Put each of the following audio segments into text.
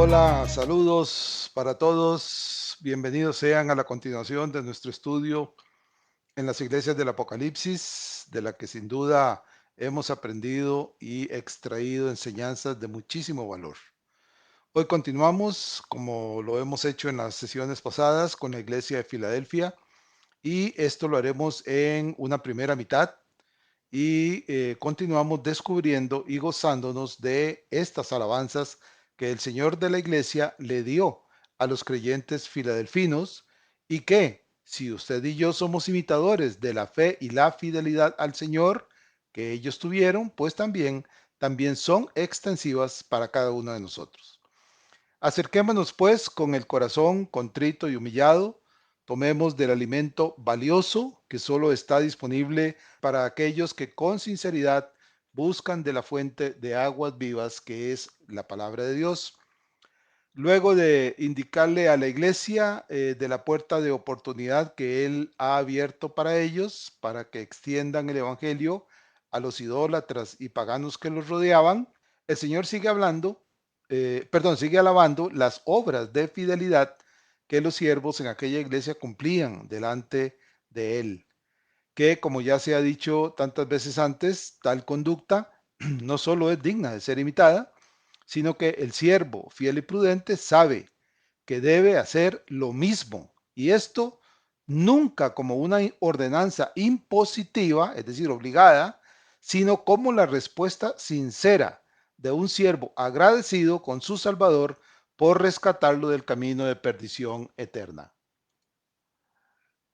Hola, saludos para todos. Bienvenidos sean a la continuación de nuestro estudio en las iglesias del Apocalipsis, de la que sin duda hemos aprendido y extraído enseñanzas de muchísimo valor. Hoy continuamos, como lo hemos hecho en las sesiones pasadas, con la iglesia de Filadelfia y esto lo haremos en una primera mitad y continuamos descubriendo y gozándonos de estas alabanzas que el Señor de la iglesia le dio a los creyentes filadelfinos y que si usted y yo somos imitadores de la fe y la fidelidad al Señor que ellos tuvieron, pues también son extensivas para cada uno de nosotros. Acerquémonos pues con el corazón contrito y humillado, tomemos del alimento valioso que solo está disponible para aquellos que con sinceridad buscan de la fuente de aguas vivas que es la palabra de Dios. Luego de indicarle a la iglesia de la puerta de oportunidad que Él ha abierto para ellos, para que extiendan el Evangelio a los idólatras y paganos que los rodeaban, el Señor sigue hablando, sigue alabando las obras de fidelidad que los siervos en aquella iglesia cumplían delante de Él. Que, como ya se ha dicho tantas veces antes, tal conducta no solo es digna de ser imitada, sino que el siervo fiel y prudente sabe que debe hacer lo mismo. Y esto nunca como una ordenanza impositiva, es decir, obligada, sino como la respuesta sincera de un siervo agradecido con su Salvador por rescatarlo del camino de perdición eterna.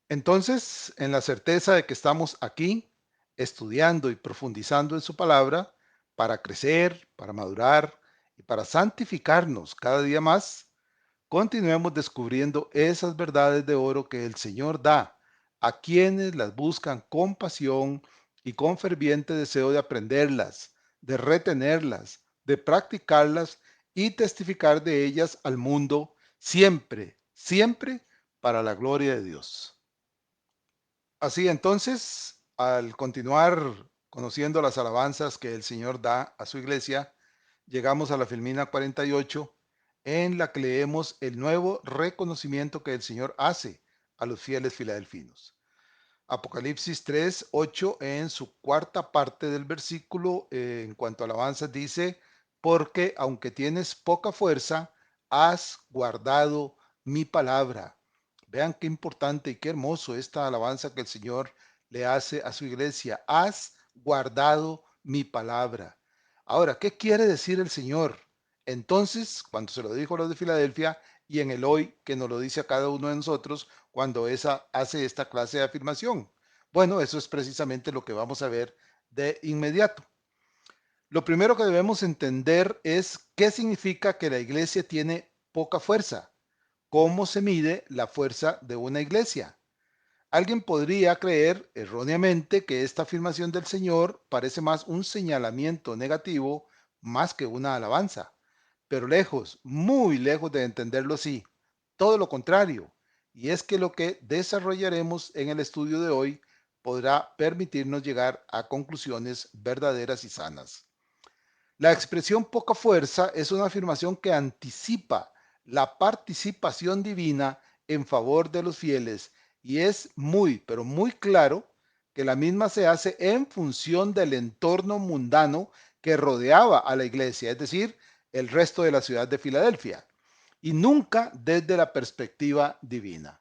Entonces, en la certeza de que estamos aquí estudiando y profundizando en su palabra para crecer, para madurar y para santificarnos cada día más, continuemos descubriendo esas verdades de oro que el Señor da a quienes las buscan con pasión y con ferviente deseo de aprenderlas, de retenerlas, de practicarlas y testificar de ellas al mundo siempre, siempre para la gloria de Dios. Así entonces, al continuar conociendo las alabanzas que el Señor da a su iglesia, llegamos a la Filmina 48, en la que leemos el nuevo reconocimiento que el Señor hace a los fieles filadelfinos. Apocalipsis 3, 8, en su cuarta parte del versículo, en cuanto a alabanzas, dice, porque aunque tienes poca fuerza, has guardado mi palabra. Vean qué importante y qué hermoso esta alabanza que el Señor le hace a su iglesia. Has guardado mi palabra. Ahora, ¿qué quiere decir el Señor? Entonces, cuando se lo dijo a los de Filadelfia y en el hoy que nos lo dice a cada uno de nosotros, cuando hace esta clase de afirmación. Bueno, eso es precisamente lo que vamos a ver de inmediato. Lo primero que debemos entender es qué significa que la iglesia tiene poca fuerza. ¿Cómo se mide la fuerza de una iglesia? Alguien podría creer erróneamente que esta afirmación del Señor parece más un señalamiento negativo más que una alabanza, pero lejos, muy lejos de entenderlo así. Todo lo contrario, y es que lo que desarrollaremos en el estudio de hoy podrá permitirnos llegar a conclusiones verdaderas y sanas. La expresión poca fuerza es una afirmación que anticipa la participación divina en favor de los fieles y es muy, pero muy claro que la misma se hace en función del entorno mundano que rodeaba a la iglesia, es decir, el resto de la ciudad de Filadelfia, y nunca desde la perspectiva divina.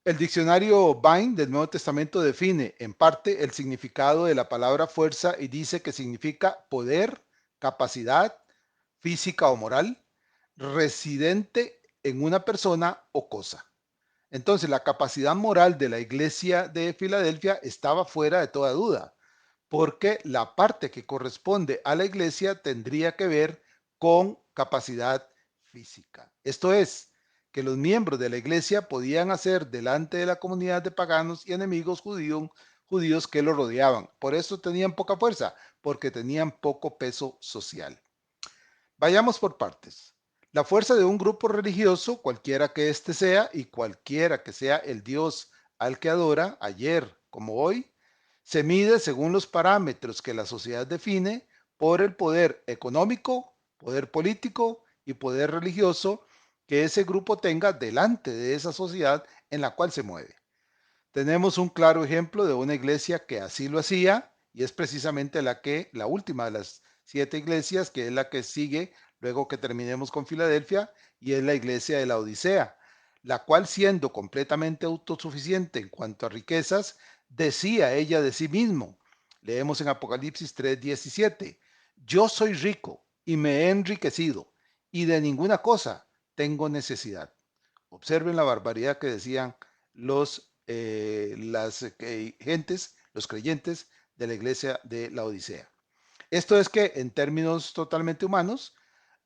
El diccionario Vine del Nuevo Testamento define en parte el significado de la palabra fuerza y dice que significa poder, capacidad física o moral, residente en una persona o cosa. Entonces, la capacidad moral de la iglesia de Filadelfia estaba fuera de toda duda, porque la parte que corresponde a la iglesia tendría que ver con capacidad física. Esto es, que los miembros de la iglesia podían hacer delante de la comunidad de paganos y enemigos judíos que lo rodeaban. Por eso tenían poca fuerza, porque tenían poco peso social. Vayamos por partes. La fuerza de un grupo religioso, cualquiera que éste sea y cualquiera que sea el Dios al que adora, ayer como hoy, se mide según los parámetros que la sociedad define por el poder económico, poder político y poder religioso que ese grupo tenga delante de esa sociedad en la cual se mueve. Tenemos un claro ejemplo de una iglesia que así lo hacía y es precisamente la última de las 7 iglesias, que es la que sigue luego que terminemos con Filadelfia, y es la iglesia de la Odisea, la cual, siendo completamente autosuficiente en cuanto a riquezas, decía ella de sí mismo. Leemos en Apocalipsis 3:17: yo soy rico y me he enriquecido y de ninguna cosa tengo necesidad. Observen la barbaridad que decían las gentes, los creyentes de la iglesia de la Odisea. Esto es que en términos totalmente humanos,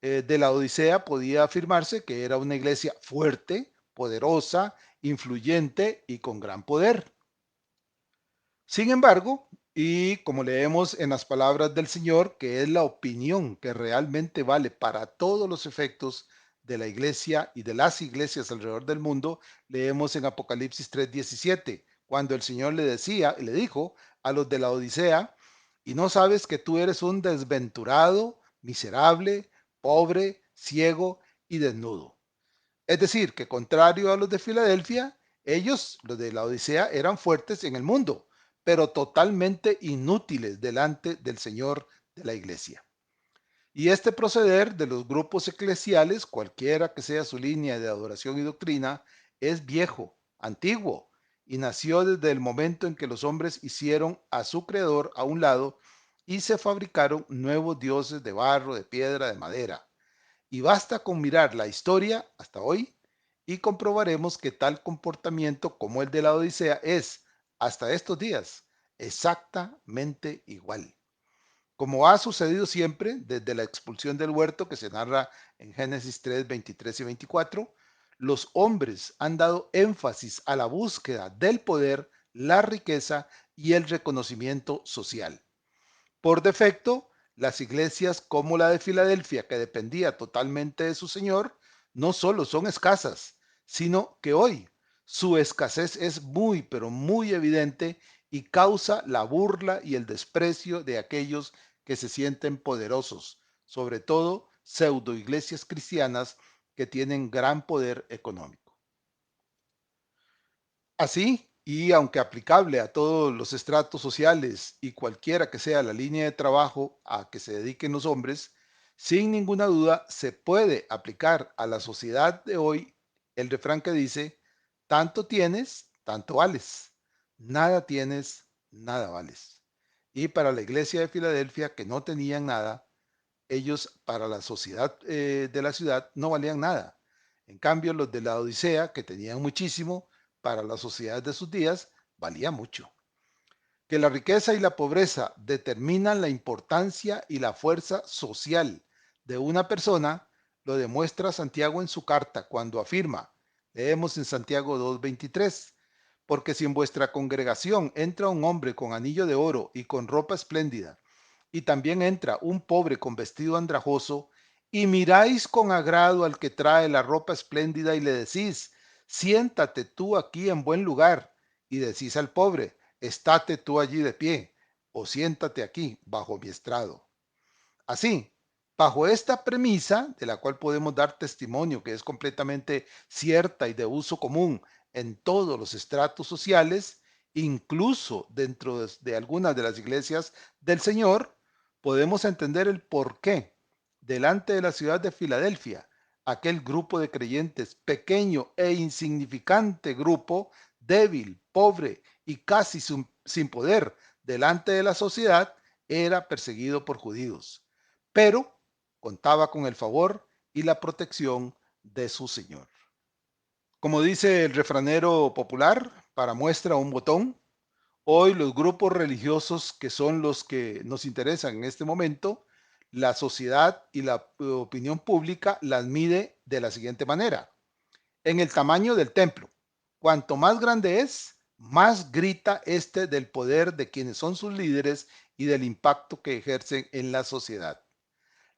de la Odisea podía afirmarse que era una iglesia fuerte, poderosa, influyente y con gran poder. Sin embargo, y como leemos en las palabras del Señor, que es la opinión que realmente vale para todos los efectos de la iglesia y de las iglesias alrededor del mundo, leemos en Apocalipsis 3:17, cuando el Señor le decía y le dijo a los de la Odisea: y no sabes que tú eres un desventurado, miserable, pobre, ciego y desnudo. Es decir, que contrario a los de Filadelfia, ellos, los de la Odisea, eran fuertes en el mundo, pero totalmente inútiles delante del Señor de la iglesia. Y este proceder de los grupos eclesiales, cualquiera que sea su línea de adoración y doctrina, es viejo, antiguo, y nació desde el momento en que los hombres hicieron a su creador a un lado y se fabricaron nuevos dioses de barro, de piedra, de madera. Y basta con mirar la historia hasta hoy y comprobaremos que tal comportamiento como el de la Odisea es, hasta estos días, exactamente igual. Como ha sucedido siempre desde la expulsión del huerto que se narra en Génesis 3, 23 y 24, los hombres han dado énfasis a la búsqueda del poder, la riqueza y el reconocimiento social. Por defecto, las iglesias como la de Filadelfia, que dependía totalmente de su Señor, no solo son escasas, sino que hoy su escasez es muy, pero muy evidente y causa la burla y el desprecio de aquellos que se sienten poderosos, sobre todo pseudo iglesias cristianas que tienen gran poder económico. Así, y aunque aplicable a todos los estratos sociales y cualquiera que sea la línea de trabajo a que se dediquen los hombres, sin ninguna duda se puede aplicar a la sociedad de hoy el refrán que dice: tanto tienes, tanto vales; nada tienes, nada vales. Y para la iglesia de Filadelfia, que no tenían nada, ellos para la sociedad de la ciudad no valían nada. En cambio, los de la Odisea, que tenían muchísimo, para la sociedad de sus días valía mucho. Que la riqueza y la pobreza determinan la importancia y la fuerza social de una persona, lo demuestra Santiago en su carta cuando afirma, leemos en Santiago 2:23: porque si en vuestra congregación entra un hombre con anillo de oro y con ropa espléndida, y también entra un pobre con vestido andrajoso, y miráis con agrado al que trae la ropa espléndida y le decís: siéntate tú aquí en buen lugar, y decís al pobre: estate tú allí de pie, o siéntate aquí bajo mi estrado. Así, bajo esta premisa, de la cual podemos dar testimonio que es completamente cierta y de uso común en todos los estratos sociales, incluso dentro de algunas de las iglesias del Señor, podemos entender el por qué, delante de la ciudad de Filadelfia, aquel grupo de creyentes, pequeño e insignificante grupo, débil, pobre y casi sin poder delante de la sociedad, era perseguido por judíos, pero contaba con el favor y la protección de su Señor. Como dice el refranero popular, para muestra un botón, hoy los grupos religiosos que son los que nos interesan en este momento, la sociedad y la opinión pública las mide de la siguiente manera: en el tamaño del templo. Cuanto más grande es, más grita este del poder de quienes son sus líderes y del impacto que ejercen en la sociedad.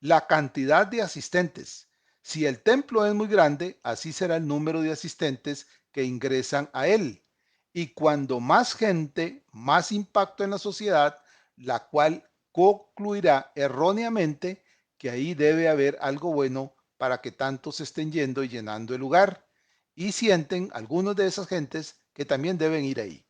La cantidad de asistentes. Si el templo es muy grande, así será el número de asistentes que ingresan a él. Y cuando más gente, más impacto en la sociedad, la cual concluirá erróneamente que ahí debe haber algo bueno para que tantos estén yendo y llenando el lugar. Y sienten algunos de esas gentes que también deben ir ahí.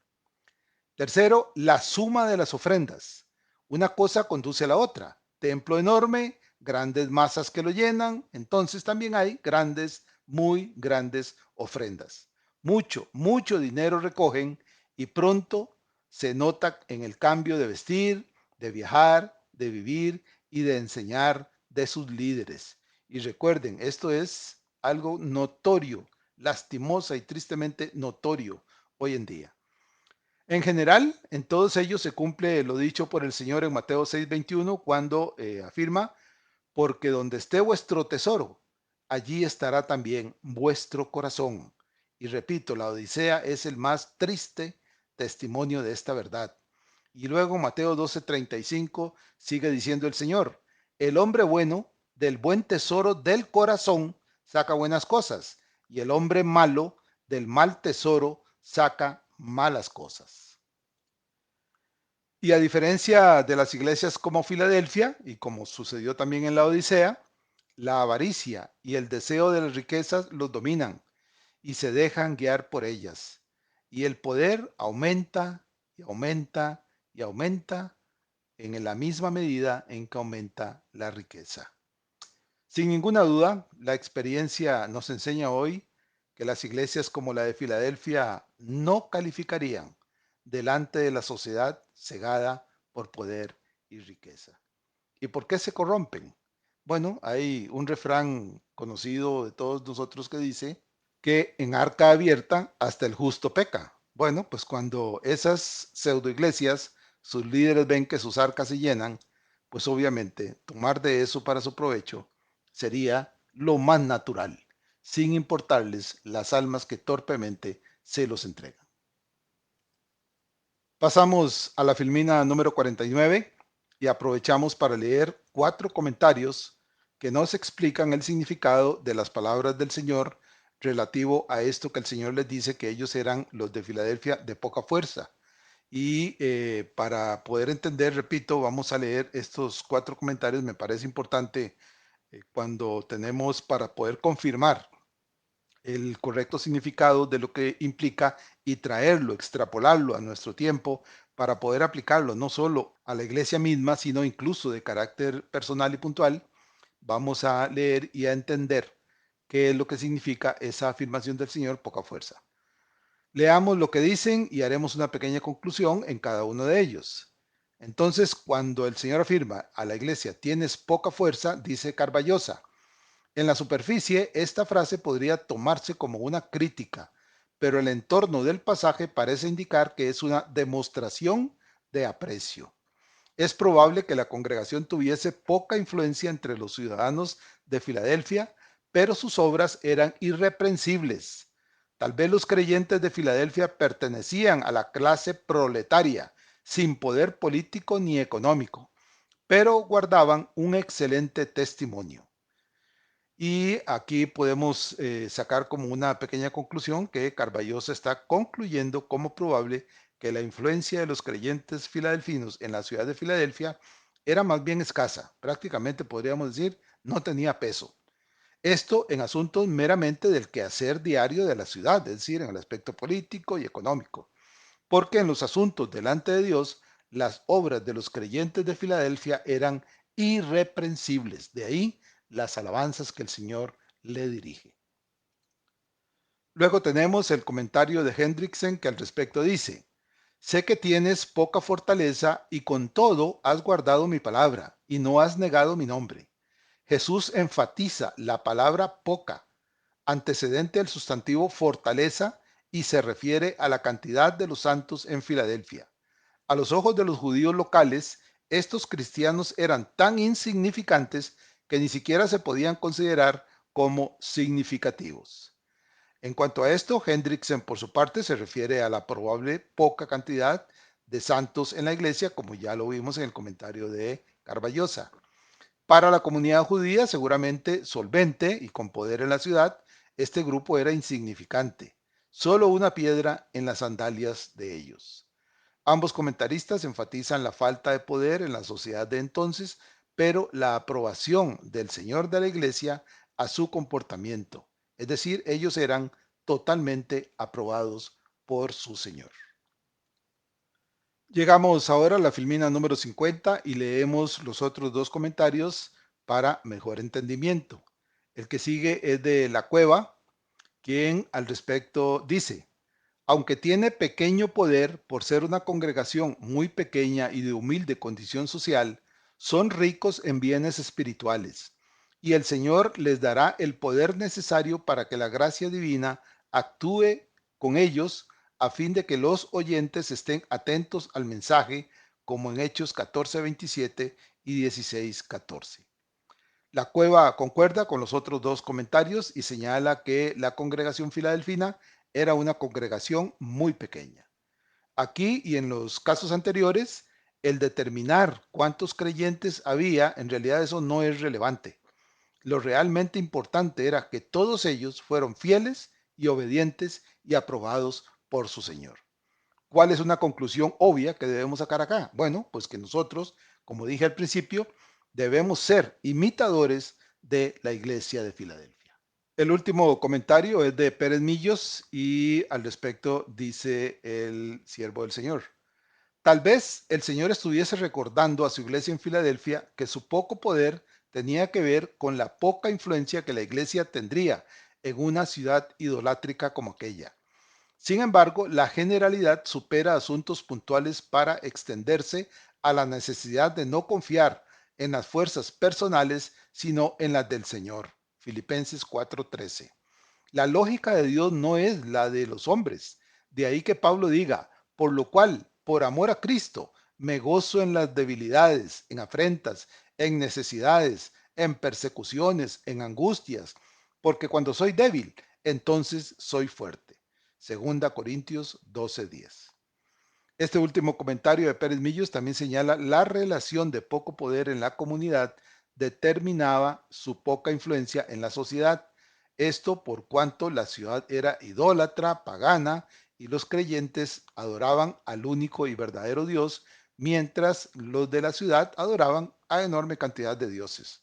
Tercero, la suma de las ofrendas. Una cosa conduce a la otra. Templo enorme, grandes masas que lo llenan, entonces también hay grandes, muy grandes ofrendas. Mucho, mucho dinero recogen y pronto se nota en el cambio de vestir, de viajar, de vivir y de enseñar de sus líderes. Y recuerden, esto es algo notorio, lastimosa y tristemente notorio hoy en día. En general, en todos ellos se cumple lo dicho por el Señor en Mateo 6:21 cuando afirma, porque donde esté vuestro tesoro, allí estará también vuestro corazón. Y repito, la Odisea es el más triste testimonio de esta verdad. Y luego Mateo 12:35 sigue diciendo el Señor, el hombre bueno del buen tesoro del corazón saca buenas cosas, y el hombre malo del mal tesoro saca malas cosas. Y a diferencia de las iglesias como Filadelfia, y como sucedió también en la Odisea, la avaricia y el deseo de las riquezas los dominan y se dejan guiar por ellas. Y el poder aumenta y aumenta y aumenta en la misma medida en que aumenta la riqueza. Sin ninguna duda, la experiencia nos enseña hoy que las iglesias como la de Filadelfia no calificarían delante de la sociedad cegada por poder y riqueza. ¿Y por qué se corrompen? Bueno, hay un refrán conocido de todos nosotros que dice que en arca abierta hasta el justo peca. Bueno, pues cuando esas pseudo iglesias, sus líderes ven que sus arcas se llenan, pues obviamente tomar de eso para su provecho sería lo más natural, sin importarles las almas que torpemente se los entregan. Pasamos a la filmina número 49 y aprovechamos para leer 4 comentarios que nos explican el significado de las palabras del Señor relativo a esto que el Señor les dice que ellos eran los de Filadelfia de poca fuerza. Y para poder entender, repito, vamos a leer estos 4 comentarios. Me parece importante cuando tenemos para poder confirmar el correcto significado de lo que implica y traerlo, extrapolarlo a nuestro tiempo para poder aplicarlo no solo a la iglesia misma, sino incluso de carácter personal y puntual. Vamos a leer y a entender qué es lo que significa esa afirmación del Señor, poca fuerza. Leamos lo que dicen y haremos una pequeña conclusión en cada uno de ellos. Entonces, cuando el Señor afirma a la iglesia, tienes poca fuerza, dice Carballosa, en la superficie, esta frase podría tomarse como una crítica, pero el entorno del pasaje parece indicar que es una demostración de aprecio. Es probable que la congregación tuviese poca influencia entre los ciudadanos de Filadelfia, pero sus obras eran irreprensibles. Tal vez los creyentes de Filadelfia pertenecían a la clase proletaria, sin poder político ni económico, pero guardaban un excelente testimonio. Y aquí podemos sacar como una pequeña conclusión que Carballosa está concluyendo como probable que la influencia de los creyentes filadelfinos en la ciudad de Filadelfia era más bien escasa, prácticamente podríamos decir no tenía peso. Esto en asuntos meramente del quehacer diario de la ciudad, es decir, en el aspecto político y económico, porque en los asuntos delante de Dios, las obras de los creyentes de Filadelfia eran irreprensibles. De ahí las alabanzas que el Señor le dirige. Luego tenemos el comentario de Hendrickson que al respecto dice, sé que tienes poca fortaleza y con todo has guardado mi palabra y no has negado mi nombre. Jesús enfatiza la palabra poca, antecedente al sustantivo fortaleza, y se refiere a la cantidad de los santos en Filadelfia. A los ojos de los judíos locales, estos cristianos eran tan insignificantes que ni siquiera se podían considerar como significativos. En cuanto a esto, Hendrickson por su parte se refiere a la probable poca cantidad de santos en la iglesia, como ya lo vimos en el comentario de Carballosa. Para la comunidad judía, seguramente solvente y con poder en la ciudad, este grupo era insignificante, solo una piedra en las sandalias de ellos. Ambos comentaristas enfatizan la falta de poder en la sociedad de entonces, pero la aprobación del Señor de la iglesia a su comportamiento. Es decir, ellos eran totalmente aprobados por su Señor. Llegamos ahora a la filmina número 50 y leemos los otros dos comentarios para mejor entendimiento. El que sigue es de La Cueva, quien al respecto dice: aunque tiene pequeño poder por ser una congregación muy pequeña y de humilde condición social, son ricos en bienes espirituales, y el Señor les dará el poder necesario para que la gracia divina actúe con ellos a fin de que los oyentes estén atentos al mensaje, como en Hechos 14:27 y 16:14. La Cueva concuerda con los otros dos comentarios y señala que la congregación filadelfina era una congregación muy pequeña. Aquí y en los casos anteriores, el determinar cuántos creyentes había, en realidad eso no es relevante. Lo realmente importante era que todos ellos fueron fieles y obedientes y aprobados por su Señor. ¿Cuál es una conclusión obvia que debemos sacar acá? Bueno, pues que nosotros, como dije al principio, debemos ser imitadores de la iglesia de Filadelfia. El último comentario es de Pérez Millos y al respecto dice el siervo del Señor: tal vez el Señor estuviese recordando a su iglesia en Filadelfia que su poco poder tenía que ver con la poca influencia que la iglesia tendría en una ciudad idolátrica como aquella. Sin embargo, la generalidad supera asuntos puntuales para extenderse a la necesidad de no confiar en las fuerzas personales, sino en las del Señor. Filipenses 4:13. La lógica de Dios no es la de los hombres. De ahí que Pablo diga: por lo cual, por amor a Cristo, me gozo en las debilidades, en afrentas, en necesidades, en persecuciones, en angustias, porque cuando soy débil, entonces soy fuerte. Segunda Corintios 12:10. Este último comentario de Pérez Millos también señala la relación de poco poder en la comunidad determinaba su poca influencia en la sociedad. Esto por cuanto la ciudad era idólatra, pagana, y los creyentes adoraban al único y verdadero Dios, mientras los de la ciudad adoraban a enorme cantidad de dioses.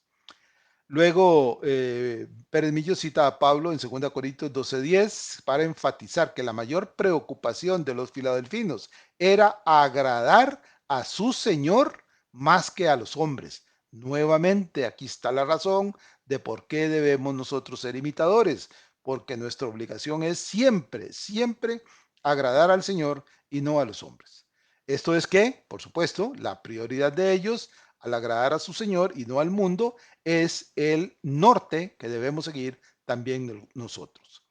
Luego, Pérez Millo cita a Pablo en 2 Corintios 12:10 para enfatizar que la mayor preocupación de los filadelfinos era agradar a su Señor más que a los hombres. Nuevamente, aquí está la razón de por qué debemos nosotros ser imitadores, porque nuestra obligación es siempre, siempre agradar al Señor y no a los hombres. Esto es que, por supuesto, la prioridad de ellos al agradar a su Señor y no al mundo es el norte que debemos seguir también nosotros.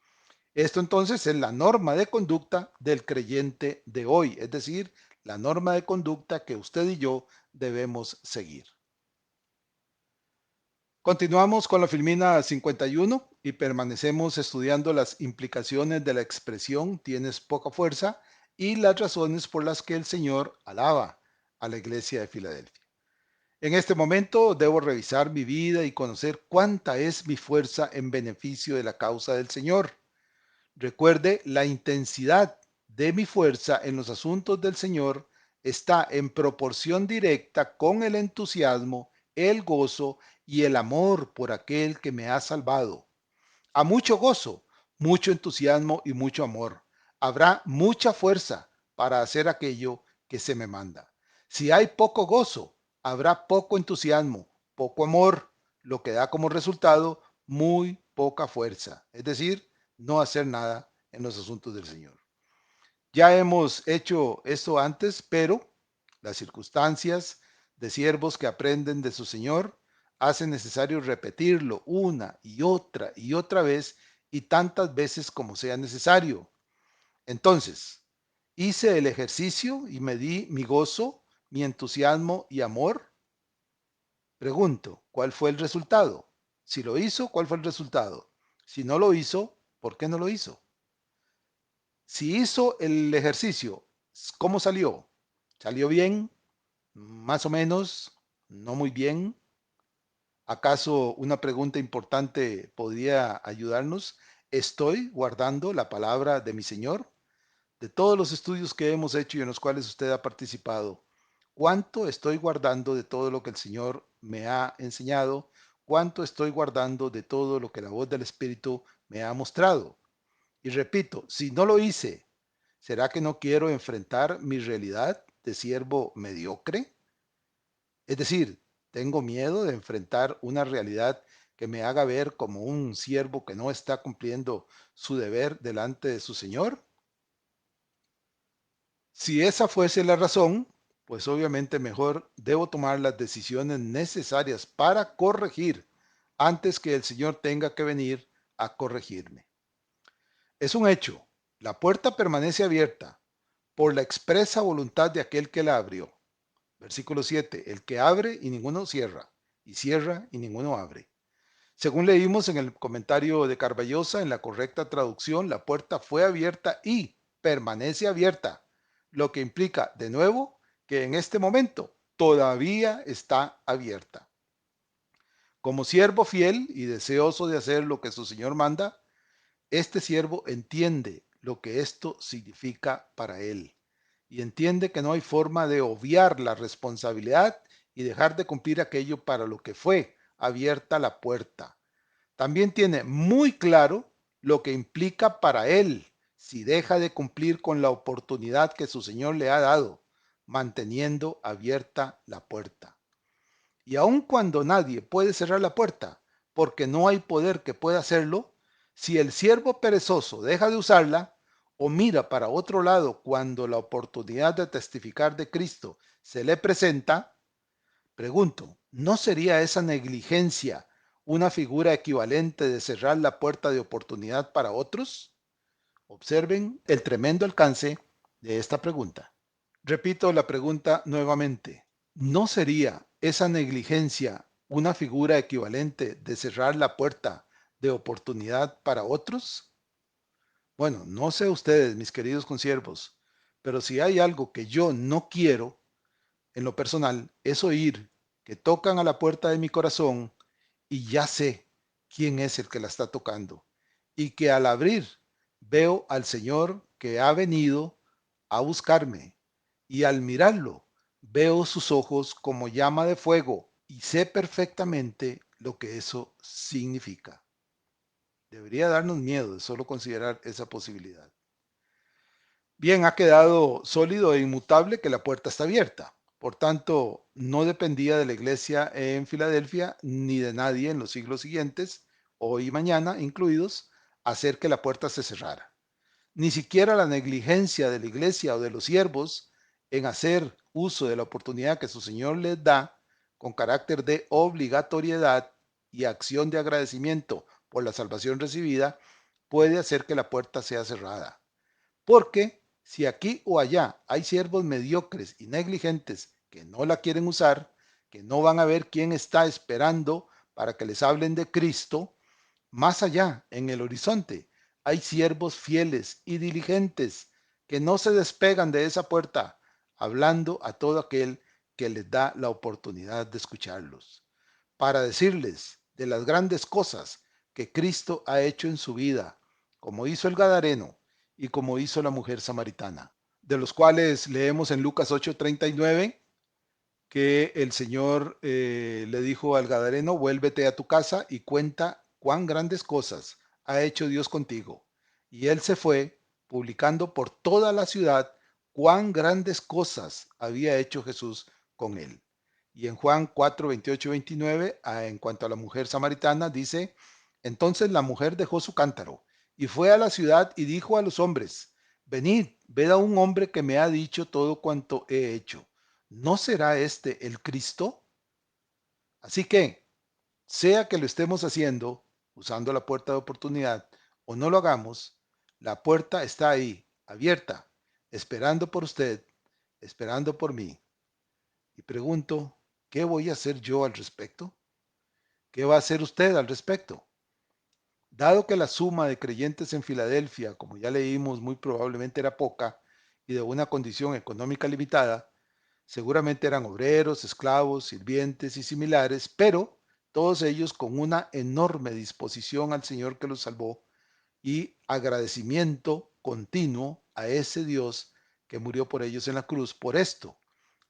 Esto entonces es la norma de conducta del creyente de hoy, es decir, la norma de conducta que usted y yo debemos seguir. Continuamos con la filmina 51 y permanecemos estudiando las implicaciones de la expresión tienes poca fuerza y las razones por las que el Señor alaba a la iglesia de Filadelfia. En este momento debo revisar mi vida y conocer cuánta es mi fuerza en beneficio de la causa del Señor. Recuerde, la intensidad de mi fuerza en los asuntos del Señor está en proporción directa con el entusiasmo, el gozo y el amor por aquel que me ha salvado. A mucho gozo, mucho entusiasmo y mucho amor. Habrá mucha fuerza para hacer aquello que se me manda. Si hay poco gozo, habrá poco entusiasmo, poco amor, lo que da como resultado muy poca fuerza, es decir, no hacer nada en los asuntos del Señor. Ya hemos hecho esto antes, pero las circunstancias de siervos que aprenden de su Señor hacen necesario repetirlo una y otra vez y tantas veces como sea necesario. Entonces, hice el ejercicio y me di mi gozo, mi entusiasmo y amor. Pregunto, ¿cuál fue el resultado? Si lo hizo, ¿cuál fue el resultado? Si no lo hizo, ¿por qué no lo hizo? Si hizo el ejercicio, ¿cómo salió? ¿Salió bien? ¿Más o menos? ¿No muy bien? ¿Acaso una pregunta importante podría ayudarnos? ¿Estoy guardando la palabra de mi Señor? De todos los estudios que hemos hecho y en los cuales usted ha participado, ¿cuánto estoy guardando de todo lo que el Señor me ha enseñado, cuánto estoy guardando de todo lo que la voz del Espíritu me ha mostrado. Y repito, si no lo hice, ¿será que no quiero enfrentar mi realidad de siervo mediocre? Es decir, tengo miedo de enfrentar una realidad que me haga ver como un siervo que no está cumpliendo su deber delante de su Señor. Si esa fuese la razón, pues obviamente mejor debo tomar las decisiones necesarias para corregir antes que el Señor tenga que venir a corregirme. Es un hecho, la puerta permanece abierta por la expresa voluntad de aquel que la abrió. Versículo 7, el que abre y ninguno cierra, y cierra y ninguno abre. Según leímos en el comentario de Carballosa, en la correcta traducción, la puerta fue abierta y permanece abierta, lo que implica, de nuevo, que en este momento todavía está abierta. Como siervo fiel y deseoso de hacer lo que su Señor manda, este siervo entiende lo que esto significa para él y entiende que no hay forma de obviar la responsabilidad y dejar de cumplir aquello para lo que fue abierta la puerta. También tiene muy claro lo que implica para él si deja de cumplir con la oportunidad que su Señor le ha dado, manteniendo abierta la puerta. Y aun cuando nadie puede cerrar la puerta, porque no hay poder que pueda hacerlo, si el siervo perezoso deja de usarla o mira para otro lado cuando la oportunidad de testificar de Cristo se le presenta, pregunto, ¿no sería esa negligencia una figura equivalente de cerrar la puerta de oportunidad para otros? Observen el tremendo alcance de esta pregunta. Repito la pregunta nuevamente. ¿No sería esa negligencia una figura equivalente de cerrar la puerta de oportunidad para otros? Bueno, no sé ustedes, mis queridos consiervos, pero si hay algo que yo no quiero en lo personal, es oír que tocan a la puerta de mi corazón y ya sé quién es el que la está tocando. Y que al abrir veo al Señor que ha venido a buscarme. Y al mirarlo veo sus ojos como llama de fuego y sé perfectamente lo que eso significa. Debería darnos miedo de solo considerar esa posibilidad. Bien, ha quedado sólido e inmutable que la puerta está abierta. Por tanto, no dependía de la iglesia en Filadelfia ni de nadie en los siglos siguientes, hoy y mañana incluidos, hacer que la puerta se cerrara. Ni siquiera la negligencia de la iglesia o de los siervos en hacer uso de la oportunidad que su Señor les da con carácter de obligatoriedad y acción de agradecimiento por la salvación recibida puede hacer que la puerta sea cerrada. Porque si aquí o allá hay siervos mediocres y negligentes que no la quieren usar, que no van a ver quién está esperando para que les hablen de Cristo, más allá, en el horizonte, hay siervos fieles y diligentes que no se despegan de esa puerta, hablando a todo aquel que les da la oportunidad de escucharlos, para decirles de las grandes cosas que Cristo ha hecho en su vida, como hizo el Gadareno y como hizo la mujer samaritana, de los cuales leemos en Lucas 8:39 que el Señor le dijo al Gadareno, vuélvete a tu casa y cuenta cuán grandes cosas ha hecho Dios contigo. Y él se fue, publicando por toda la ciudad cuán grandes cosas había hecho Jesús con él. Y en Juan 4, 28 y 29, en cuanto a la mujer samaritana, dice, entonces la mujer dejó su cántaro y fue a la ciudad y dijo a los hombres, venid, ved a un hombre que me ha dicho todo cuanto he hecho. ¿No será este el Cristo? Así que, sea que lo estemos haciendo, usando la puerta de oportunidad, o no lo hagamos, la puerta está ahí, abierta, esperando por usted, esperando por mí. Y pregunto, ¿qué voy a hacer yo al respecto? ¿Qué va a hacer usted al respecto? Dado que la suma de creyentes en Filadelfia, como ya leímos, muy probablemente era poca y de una condición económica limitada, seguramente eran obreros, esclavos, sirvientes y similares, pero todos ellos con una enorme disposición al Señor que los salvó y agradecimiento continuo a ese Dios que murió por ellos en la cruz. Por esto,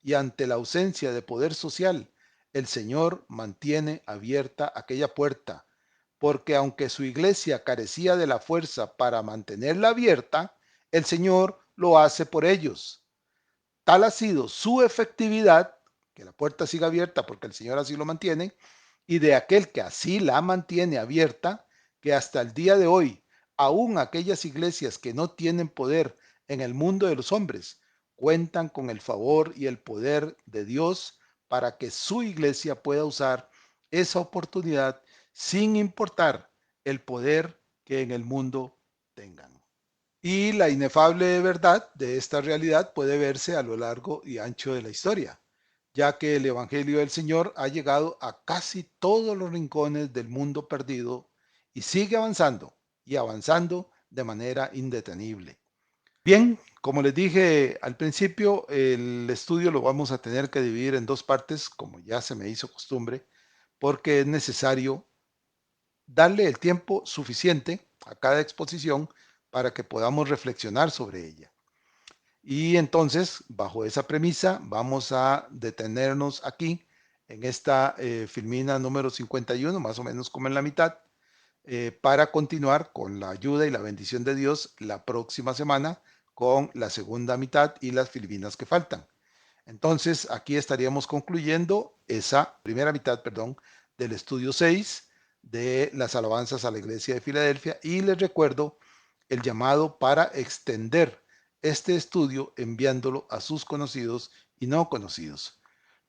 y ante la ausencia de poder social el Señor mantiene abierta aquella puerta, porque aunque su iglesia carecía de la fuerza para mantenerla abierta, el Señor lo hace por ellos. Tal ha sido su efectividad, que la puerta siga abierta porque el Señor así lo mantiene, y de aquel que así la mantiene abierta, que hasta el día de hoy, aún aquellas iglesias que no tienen poder en el mundo de los hombres, cuentan con el favor y el poder de Dios para que su iglesia pueda usar esa oportunidad sin importar el poder que en el mundo tengan. Y la inefable verdad de esta realidad puede verse a lo largo y ancho de la historia, ya que el Evangelio del Señor ha llegado a casi todos los rincones del mundo perdido y sigue avanzando y avanzando de manera indetenible. Bien, como les dije al principio, el estudio lo vamos a tener que dividir en dos partes, como ya se me hizo costumbre, porque es necesario darle el tiempo suficiente a cada exposición para que podamos reflexionar sobre ella. Y entonces, bajo esa premisa, vamos a detenernos aquí en esta filmina número 51, más o menos como en la mitad, para continuar con la ayuda y la bendición de Dios la próxima semana con la segunda mitad y las filminas que faltan. Entonces, aquí estaríamos concluyendo esa primera mitad, perdón, del estudio 6 de las alabanzas a la iglesia de Filadelfia y les recuerdo el llamado para extender este estudio enviándolo a sus conocidos y no conocidos.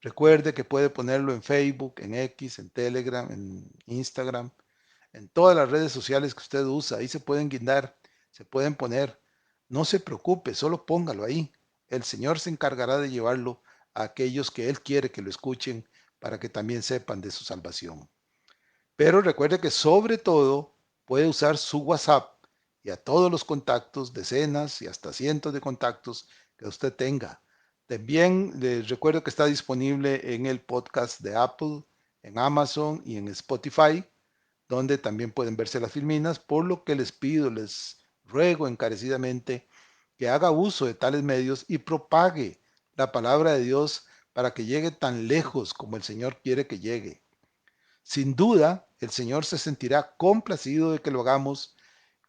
Recuerde que puede ponerlo en Facebook, en X, en Telegram, en Instagram, en todas las redes sociales que usted usa. Ahí se pueden guindar, se pueden poner. No se preocupe, solo póngalo ahí. El Señor se encargará de llevarlo a aquellos que Él quiere que lo escuchen para que también sepan de su salvación. Pero recuerde que sobre todo puede usar su WhatsApp y a todos los contactos, decenas y hasta cientos de contactos que usted tenga. También les recuerdo que está disponible en el podcast de Apple, en Amazon y en Spotify, donde también pueden verse las filminas, por lo que les pido, les ruego encarecidamente que haga uso de tales medios y propague la palabra de Dios para que llegue tan lejos como el Señor quiere que llegue. Sin duda, el Señor se sentirá complacido de que lo hagamos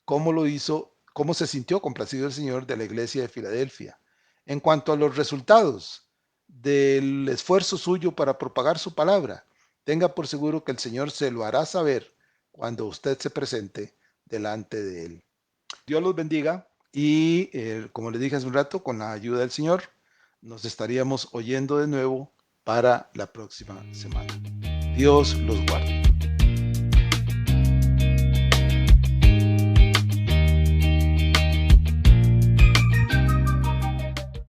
como lo hizo, como se sintió complacido el Señor de la iglesia de Filadelfia. En cuanto a los resultados del esfuerzo suyo para propagar su palabra, tenga por seguro que el Señor se lo hará saber cuando usted se presente delante de Él. Dios los bendiga y, como les dije hace un rato, con la ayuda del Señor, nos estaríamos oyendo de nuevo para la próxima semana. Dios los guarde.